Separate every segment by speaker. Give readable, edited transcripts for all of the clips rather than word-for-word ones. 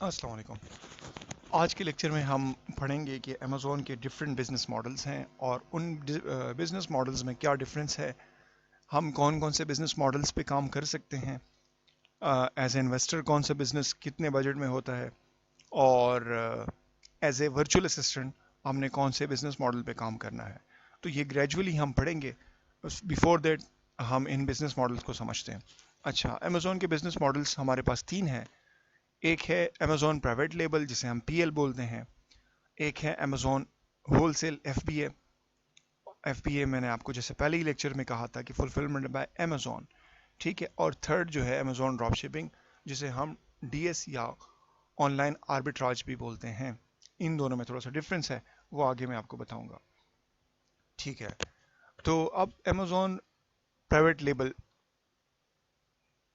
Speaker 1: السلام علیکم۔ آج کے لیکچر میں ہم پڑھیں گے کہ امیزون کے ڈفرینٹ بزنس ماڈلز ہیں اور ان بزنس ماڈلز میں کیا ڈفرینس ہے، ہم کون کون سے بزنس ماڈلز پہ کام کر سکتے ہیں، ایز اے انویسٹر کون سا بزنس کتنے بجٹ میں ہوتا ہے، اور ایز اے ورچوئل اسسٹنٹ ہم نے کون سے بزنس ماڈل پہ کام کرنا ہے۔ تو یہ گریجولی ہم پڑھیں گے، بیفور دیٹ ہم ان بزنس ماڈلز کو سمجھتے ہیں۔ اچھا، امیزون کے بزنس ماڈلز ہمارے پاس تین ہیں۔ ایک ہے امیزون پرائیویٹ لیبل جسے ہم پی ایل بولتے ہیں، ایک ہے Amazon wholesale F B A. F B A میں نے آپ کو جیسے پہلے ہی لیکچر میں کہا تھا کہ فلفلمنٹ بائی امیزون، ٹھیک ہے۔ اور تھرڈ جو ہے امیزون ڈراپ شپنگ، جسے ہم ڈی ایس یا آن لائن آربیٹراج بھی بولتے ہیں۔ ان دونوں میں تھوڑا سا ڈفرینس ہے، وہ آگے میں آپ کو بتاؤں گا، ٹھیک ہے۔ تو اب امیزون پرائیویٹ لیبل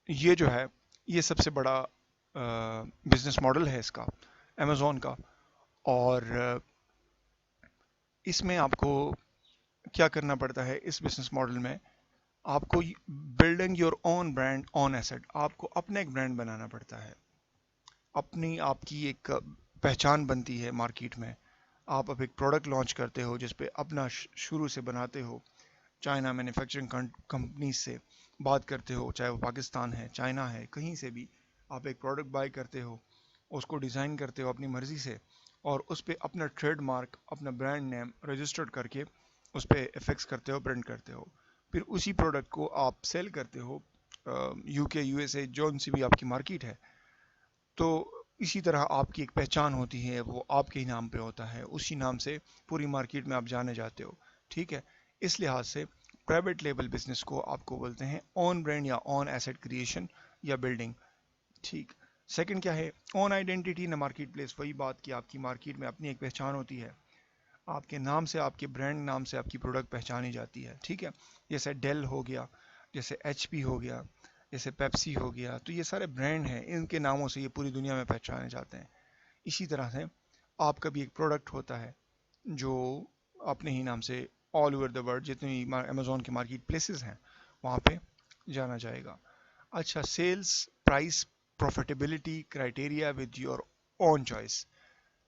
Speaker 1: یہ جو ہے، یہ سب سے بڑا بزنس ماڈل ہے اس کا، امیزون کا۔ اور اس میں آپ کو کیا کرنا پڑتا ہے، اس بزنس ماڈل میں آپ کو building your own brand own ایسٹ، آپ کو اپنا ایک برانڈ بنانا پڑتا ہے، اپنی آپ کی ایک پہچان بنتی ہے مارکیٹ میں۔ آپ اب ایک پروڈکٹ لانچ کرتے ہو جس پہ اپنا شروع سے بناتے ہو، چائنا مینوفیکچرنگ کمپنی سے بات کرتے ہو، چاہے وہ پاکستان ہے، چائنا ہے، کہیں سے بھی آپ ایک پروڈکٹ بائی کرتے ہو، اس کو ڈیزائن کرتے ہو اپنی مرضی سے، اور اس پہ اپنا ٹریڈ مارک، اپنا برانڈ نیم رجسٹرڈ کر کے اس پہ افیکس کرتے ہو، پرنٹ کرتے ہو، پھر اسی پروڈکٹ کو آپ سیل کرتے ہو یو کے، یو ایس اے، جون سی بھی آپ کی مارکیٹ ہے۔ تو اسی طرح آپ کی ایک پہچان ہوتی ہے، وہ آپ کے ہی نام پہ ہوتا ہے، اسی نام سے پوری مارکیٹ میں آپ جانے جاتے ہو، ٹھیک ہے۔ اس لحاظ سے پرائیویٹ لیبل بزنس کو آپ کو بولتے ہیں اون برانڈ یا اون ایسٹ کریشن یا بلڈنگ، ٹھیک۔ سیکنڈ کیا ہے، own identity in market place, وہی بات کہ آپ کی مارکیٹ میں اپنی ایک پہچان ہوتی ہے، آپ کے نام سے، آپ کے برانڈ نام سے آپ کی پروڈکٹ پہچانی جاتی ہے، ٹھیک ہے۔ جیسے ڈیل ہو گیا، جیسے ایچ پی ہو گیا، جیسے پیپسی ہو گیا، تو یہ سارے برانڈ ہیں، ان کے ناموں سے یہ پوری دنیا میں پہچانے جاتے ہیں۔ اسی طرح سے آپ کا بھی ایک پروڈکٹ ہوتا ہے جو اپنے ہی نام سے آل اوور دا ورلڈ جتنے بھی امیزون کے مارکیٹ پلیسز ہیں وہاں پہ جانا جائے گا۔ اچھا، sales price profitability criteria with your own choice,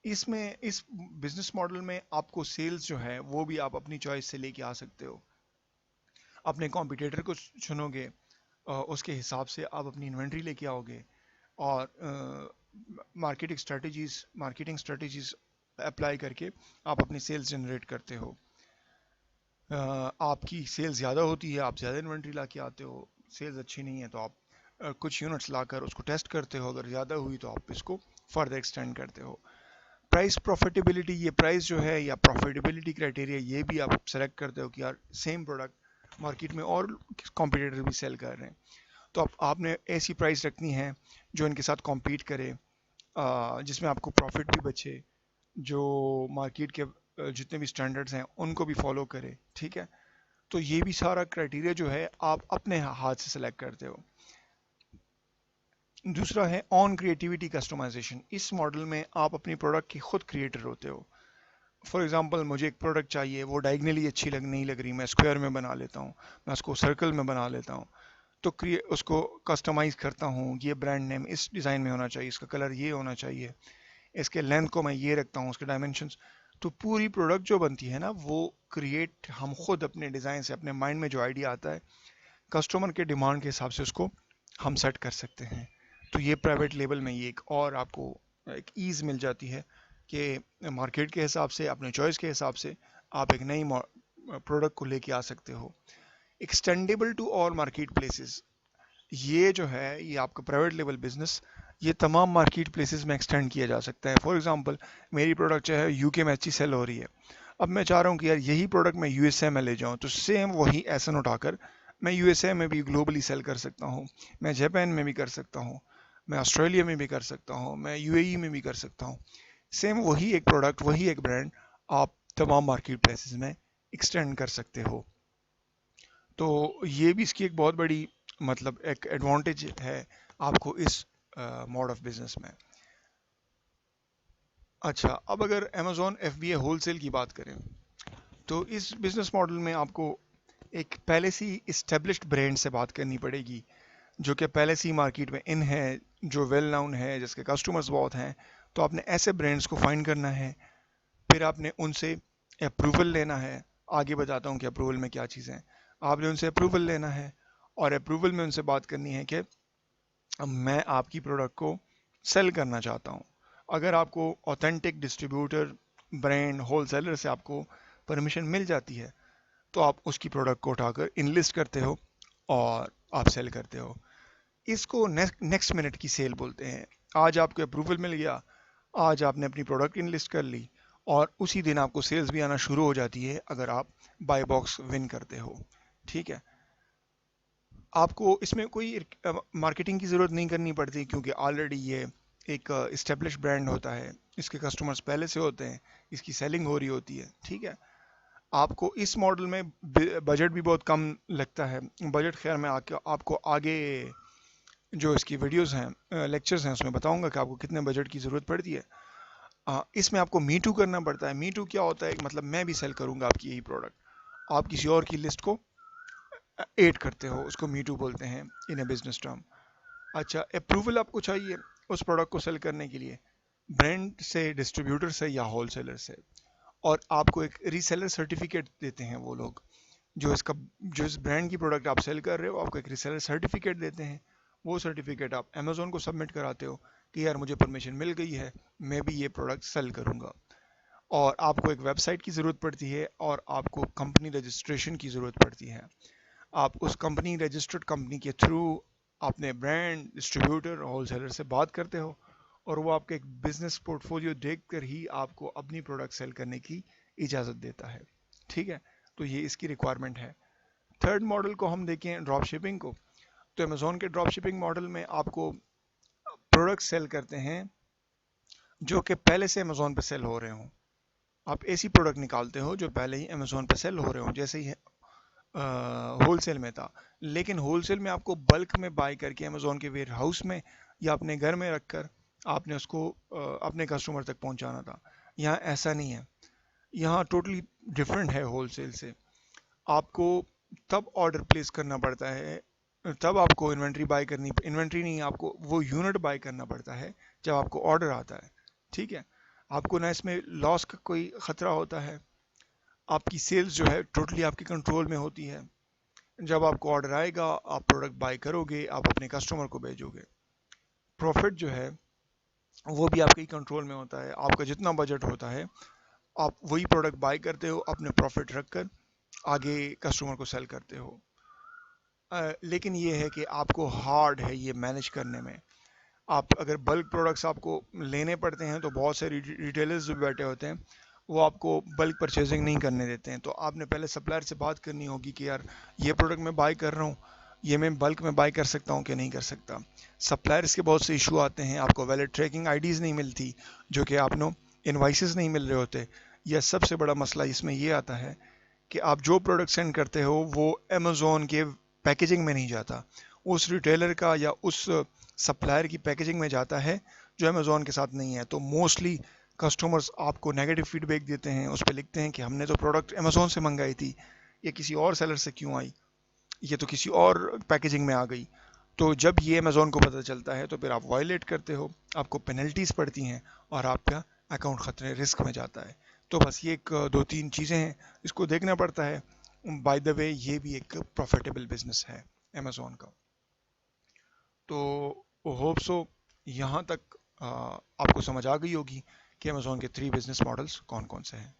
Speaker 1: اس میں اس بزنس ماڈل میں آپ کو سیلز جو ہے وہ بھی آپ اپنی چوائس سے لے کے آ سکتے ہو، اپنے کمپیٹیٹر کو چنو گے، اس کے حساب سے آپ اپنی انوینٹری لے کے آؤ گے، اور مارکیٹنگ اسٹریٹجیز اپلائی کر کے آپ اپنی سیلز جنریٹ کرتے ہو۔ آپ کی سیلز زیادہ ہوتی ہے، آپ زیادہ انوینٹری لا کے آتے ہو، سیلز اچھی نہیں ہے تو آپ کچھ یونٹس لا کر اس کو ٹیسٹ کرتے ہو، اگر زیادہ ہوئی تو آپ اس کو فردر ایکسٹینڈ کرتے ہو۔ پرائس پروفیٹیبلٹی، یہ پرائس جو ہے یا پروفیٹیبلٹی کرائٹیریا، یہ بھی آپ سلیکٹ کرتے ہو کہ یار سیم پروڈکٹ مارکیٹ میں اور کمپیٹیٹر بھی سیل کر رہے ہیں، تو اب آپ نے ایسی پرائس رکھنی ہے جو ان کے ساتھ کمپیٹ کرے، جس میں آپ کو پروفٹ بھی بچے، جو مارکیٹ کے جتنے بھی سٹینڈرڈز ہیں ان کو بھی فالو کرے، ٹھیک ہے۔ تو یہ بھی سارا کرائٹیریا جو ہے آپ اپنے ہاتھ سے سلیکٹ کرتے ہو۔ دوسرا ہے آن کریٹیوٹی کسٹمائزیشن، اس ماڈل میں آپ اپنی پروڈکٹ کے خود کریٹر ہوتے ہو۔ فار ایگزامپل مجھے ایک پروڈکٹ چاہیے، وہ ڈائگنلی اچھی نہیں لگ رہی، میں اسکوائر میں بنا لیتا ہوں، میں اس کو سرکل میں بنا لیتا ہوں، تو اس کو کسٹمائز کرتا ہوں، یہ برانڈ نیم اس ڈیزائن میں ہونا چاہیے، اس کا کلر یہ ہونا چاہیے، اس کے لینتھ کو میں یہ رکھتا ہوں، اس کے ڈائمینشنز۔ تو پوری پروڈکٹ جو بنتی ہے نا، وہ کریٹ ہم خود اپنے ڈیزائن سے، اپنے مائنڈ میں جو آئیڈیا آتا ہے کسٹمر کے ڈیمانڈ کے حساب سے اس کو ہم سیٹ کر سکتے ہیں۔ تو یہ پرائیویٹ لیبل میں یہ ایک اور آپ کو ایک ایز مل جاتی ہے کہ مارکیٹ کے حساب سے، اپنے چوائس کے حساب سے آپ ایک نئی پروڈکٹ کو لے کے آ سکتے ہو۔ Extendable to all marketplaces, یہ جو ہے یہ آپ کا پرائیویٹ لیبل بزنس یہ تمام مارکیٹ پلیسز میں ایکسٹینڈ کیا جا سکتا ہے۔ فار ایگزامپل میری پروڈکٹ جو ہے یو کے میں اچھی سیل ہو رہی ہے، اب میں چاہ رہا ہوں کہ یار یہی پروڈکٹ میں یو ایس اے میں لے جاؤں، تو سیم وہی ایسن اٹھا کر میں یو ایس اے میں بھی گلوبلی سیل کر سکتا ہوں، میں جاپان میں بھی کر سکتا ہوں، میں آسٹریلیا میں بھی کر سکتا ہوں، میں یو اے ای میں بھی کر سکتا ہوں۔ سیم وہی ایک پروڈکٹ، وہی ایک برانڈ آپ تمام مارکیٹ پلیسز میں ایکسٹینڈ کر سکتے ہو۔ تو یہ بھی اس کی ایک بہت بڑی مطلب ایک ایڈوانٹیج ہے آپ کو اس موڈ آف بزنس میں۔ اچھا، اب اگر Amazon F B A wholesale کی بات کریں تو اس بزنس ماڈل میں آپ کو ایک پہلے سے اسٹیبلشڈ برانڈ سے بات کرنی پڑے گی، جو کہ پہلے سے ہی مارکیٹ میں ان ہے، جو ویل ناؤن ہے، جس کے کسٹمرز بہت ہیں. تو آپ نے ایسے برانڈس کو فائنڈ کرنا ہے، پھر آپ نے ان سے اپروول لینا ہے. آگے بتاتا ہوں کہ اپروول میں کیا چیزیں ہیں. آپ نے ان سے اپروول لینا ہے، اور اپروول میں ان سے بات کرنی ہے کہ میں آپ کی پروڈکٹ کو سیل کرنا چاہتا ہوں. اگر آپ کو authentic distributor, brand, whole seller سے آپ کو پرمیشن مل جاتی ہے، تو آپ اس کی پروڈکٹ کو اٹھا کر انلسٹ کرتے ہو اور آپ سیل کرتے ہو. اس کو نیکسٹ منٹ کی سیل بولتے ہیں. آج آپ کو اپروول مل گیا، آج آپ نے اپنی پروڈکٹ انلسٹ کر لی، اور اسی دن آپ کو سیلز بھی آنا شروع ہو جاتی ہے اگر آپ بائی باکس ون کرتے ہو. ٹھیک ہے. آپ کو اس میں کوئی مارکیٹنگ کی ضرورت نہیں کرنی پڑتی، کیونکہ آلریڈی یہ ایک اسٹیبلش برانڈ ہوتا ہے، اس کے کسٹمرز پہلے سے ہوتے ہیں، اس کی سیلنگ ہو رہی ہوتی ہے. ٹھیک ہے. آپ کو اس ماڈل میں بجٹ بھی بہت کم لگتا ہے. بجٹ خیر میں آپ کو آگے جو اس کی ویڈیوز ہیں، لیکچرز ہیں، اس میں بتاؤں گا کہ آپ کو کتنے بجٹ کی ضرورت پڑتی ہے. اس میں آپ کو می ٹو کرنا پڑتا ہے. می ٹو کیا ہوتا ہے؟ مطلب میں بھی سیل کروں گا آپ کی یہی پروڈکٹ، آپ کسی اور کی لسٹ کو ایڈ کرتے ہو، اس کو می ٹو بولتے ہیں ان اے بزنس ٹرم. اچھا، اپروول آپ کو چاہیے اس پروڈکٹ کو سیل کرنے کے لیے، برانڈ سے، ڈسٹریبیوٹر سے یا ہول سیلر سے. اور آپ کو ایک ری سیلر سرٹیفکیٹ دیتے ہیں وہ لوگ، جو اس برانڈ کی پروڈکٹ آپ سیل کر رہے ہو، آپ کو ایک ری سیلر سرٹیفکیٹ دیتے ہیں. وہ سرٹیفکیٹ آپ امیزون کو سبمٹ کراتے ہو کہ یار مجھے پرمیشن مل گئی ہے، میں بھی یہ پروڈکٹ سیل کروں گا. اور آپ کو ایک ویب سائٹ کی ضرورت پڑتی ہے، اور آپ کو کمپنی رجسٹریشن کی ضرورت پڑتی ہے. آپ اس کمپنی، رجسٹرڈ کمپنی کے تھرو اپنے برانڈ، ڈسٹریبیوٹر، ہول سیلر سے بات کرتے ہو، اور وہ آپ کے ایک بزنس پورٹ فولیو دیکھ کر ہی آپ کو اپنی پروڈکٹ سیل کرنے کی اجازت دیتا ہے. ٹھیک ہے. تو یہ اس کی ریکوائرمنٹ ہے. تھرڈ ماڈل کو ہم دیکھیں، ڈراپ شپنگ کو. تو امیزون کے ڈراپ شپنگ ماڈل میں آپ کو پروڈکٹ سیل کرتے ہیں جو کہ پہلے سے امیزون پہ سیل ہو رہے ہوں. آپ ایسی پروڈکٹ نکالتے ہو جو پہلے ہی امیزون پہ سیل ہو رہے ہوں، جیسے ہی ہول سیل میں تھا. لیکن ہول سیل میں آپ کو بلک میں بائی کر کے امیزون کے ویئر ہاؤس میں یا اپنے گھر میں رکھ کر آپ نے اس کو اپنے کسٹمر تک پہنچانا تھا. یہاں ایسا نہیں ہے، یہاں ٹوٹلی ڈفرینٹ ہے ہول سیل سے. آپ کو تب آرڈر پلیس کرنا پڑتا ہے، تب آپ کو انوینٹری بائی کرنی، انوینٹری نہیں، آپ کو وہ یونٹ بائی کرنا پڑتا ہے جب آپ کو آرڈر آتا ہے. ٹھیک ہے. آپ کو نہ اس میں لاس کا کوئی خطرہ ہوتا ہے. آپ کی سیلز جو ہے ٹوٹلی آپ کے کنٹرول میں ہوتی ہے. جب آپ کو آرڈر آئے گا، آپ پروڈکٹ بائی کرو گے، آپ اپنے کسٹمر کو بھیجو گے. پروفٹ جو ہے وہ بھی آپ کے ہی کنٹرول میں ہوتا ہے. آپ کا جتنا بجٹ ہوتا ہے، آپ وہی پروڈکٹ بائی کرتے ہو، اپنے پروفٹ رکھ کر آگے کسٹمر کو سیل کرتے ہو. لیکن یہ ہے کہ آپ کو ہارڈ ہے یہ مینج کرنے میں. آپ اگر بلک پروڈکٹس آپ کو لینے پڑتے ہیں، تو بہت سے ریٹیلرز جو بیٹھے ہوتے ہیں وہ آپ کو بلک پرچیزنگ نہیں کرنے دیتے ہیں. تو آپ نے پہلے سپلائر سے بات کرنی ہوگی کہ یار یہ پروڈکٹ میں بائی کر رہا ہوں، یہ میں بلک میں بائی کر سکتا ہوں کہ نہیں کر سکتا. سپلائرس کے بہت سے ایشو آتے ہیں، آپ کو ویلڈ ٹریکنگ آئی ڈیز نہیں ملتی، جو کہ آپ نے انوائسز نہیں مل رہے ہوتے. یا سب سے بڑا مسئلہ اس میں یہ آتا ہے کہ آپ جو پروڈکٹ سینڈ کرتے ہو وہ امیزون کے پیکیجنگ میں نہیں جاتا، اس ریٹیلر کا یا اس سپلائر کی پیکیجنگ میں جاتا ہے جو امیزون کے ساتھ نہیں ہے. تو موسٹلی کسٹمرز آپ کو نیگیٹو فیڈ بیک دیتے ہیں، اس پہ لکھتے ہیں کہ ہم نے تو پروڈکٹ امیزون سے منگائی تھی، یہ کسی اور سیلر سے کیوں آئی، یہ تو کسی اور پیکیجنگ میں آ گئی. تو جب یہ امیزون کو پتہ چلتا ہے تو پھر آپ وائلیٹ کرتے ہو، آپ کو پینلٹیز پڑتی ہیں، اور آپ کا اکاؤنٹ خطرے رسک میں جاتا ہے. تو بس یہ ایک دو تین چیزیں ہیں، اس کو دیکھنا پڑتا ہے. بائی دا وے یہ بھی ایک پروفیٹیبل بزنس ہے امیزون کا. تو ہوپ سو یہاں تک آپ کو سمجھ آ گئی ہوگی کہ امیزون کے 3 بزنس ماڈلز کون کون سے ہیں.